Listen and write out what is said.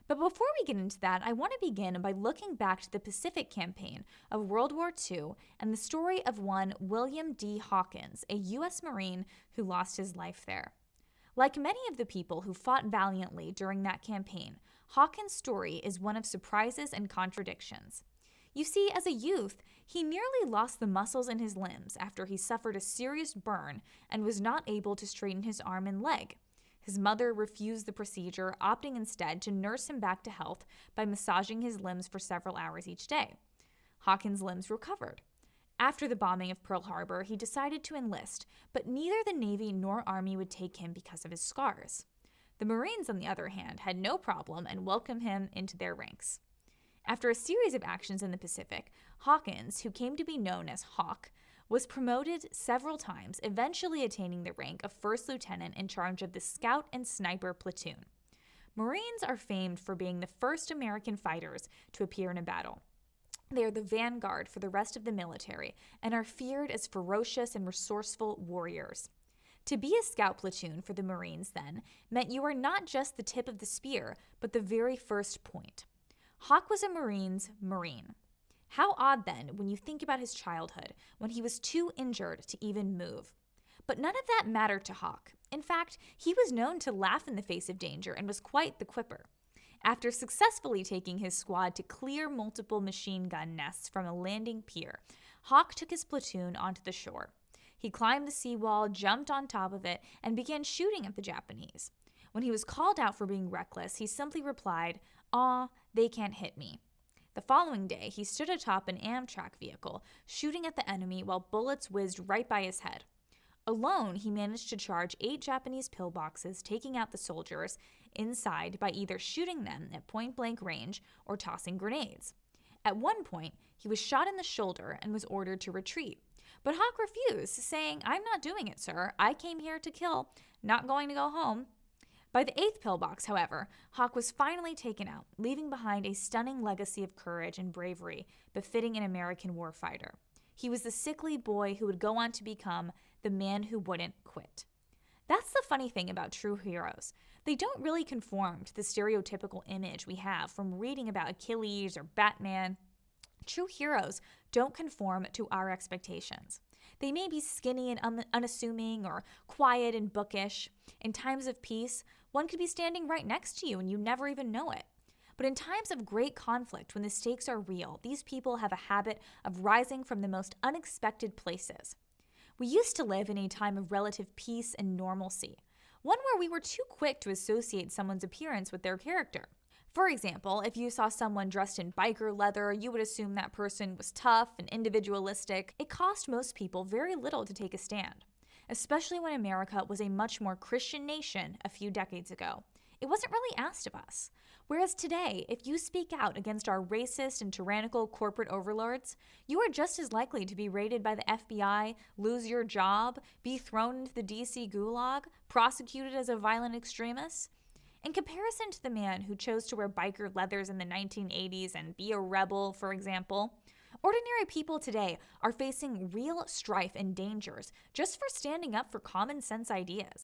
But before we get into that, I want to begin by looking back to the Pacific Campaign of World War II and the story of one William D. Hawkins, a U.S. Marine who lost his life there. Like many of the people who fought valiantly during that campaign, Hawkins' story is one of surprises and contradictions. You see, as a youth, he nearly lost the muscles in his limbs after he suffered a serious burn and was not able to straighten his arm and leg. His mother refused the procedure, opting instead to nurse him back to health by massaging his limbs for several hours each day. Hawkins' limbs recovered. After the bombing of Pearl Harbor, he decided to enlist, but neither the Navy nor Army would take him because of his scars. The Marines, on the other hand, had no problem and welcomed him into their ranks. After a series of actions in the Pacific, Hawkins, who came to be known as Hawk, was promoted several times, eventually attaining the rank of first lieutenant in charge of the Scout and Sniper platoon. Marines are famed for being the first American fighters to appear in a battle. They are the vanguard for the rest of the military and are feared as ferocious and resourceful warriors. To be a scout platoon for the Marines, then, meant you were not just the tip of the spear, but the very first point. Hawk was a Marine's Marine. How odd, then, when you think about his childhood, when he was too injured to even move. But none of that mattered to Hawk. In fact, he was known to laugh in the face of danger and was quite the quipper. After successfully taking his squad to clear multiple machine gun nests from a landing pier, Hawk took his platoon onto the shore. He climbed the seawall, jumped on top of it, and began shooting at the Japanese. When he was called out for being reckless, he simply replied, "Aw, they can't hit me." The following day, he stood atop an Amtrak vehicle, shooting at the enemy while bullets whizzed right by his head. Alone, he managed to charge 8 Japanese pillboxes, taking out the soldiers inside by either shooting them at point-blank range or tossing grenades. At one point, he was shot in the shoulder and was ordered to retreat. But Hawk refused, saying, "I'm not doing it, sir. I came here to kill, not going to go home." By the 8th pillbox, however, Hawk was finally taken out, leaving behind a stunning legacy of courage and bravery befitting an American warfighter. He was the sickly boy who would go on to become the man who wouldn't quit. That's the funny thing about true heroes. They don't really conform to the stereotypical image we have from reading about Achilles or Batman. True heroes don't conform to our expectations. They may be skinny and unassuming or quiet and bookish. In times of peace, one could be standing right next to you and you never even know it. But in times of great conflict, when the stakes are real, these people have a habit of rising from the most unexpected places. We used to live in a time of relative peace and normalcy, one where we were too quick to associate someone's appearance with their character. For example, if you saw someone dressed in biker leather, you would assume that person was tough and individualistic. It cost most people very little to take a stand, especially when America was a much more Christian nation a few decades ago. It wasn't really asked of us. Whereas today, if you speak out against our racist and tyrannical corporate overlords, you are just as likely to be raided by the FBI, lose your job, be thrown into the DC gulag, prosecuted as a violent extremist. In comparison to the man who chose to wear biker leathers in the 1980s and be a rebel, for example, ordinary people today are facing real strife and dangers just for standing up for common sense ideas.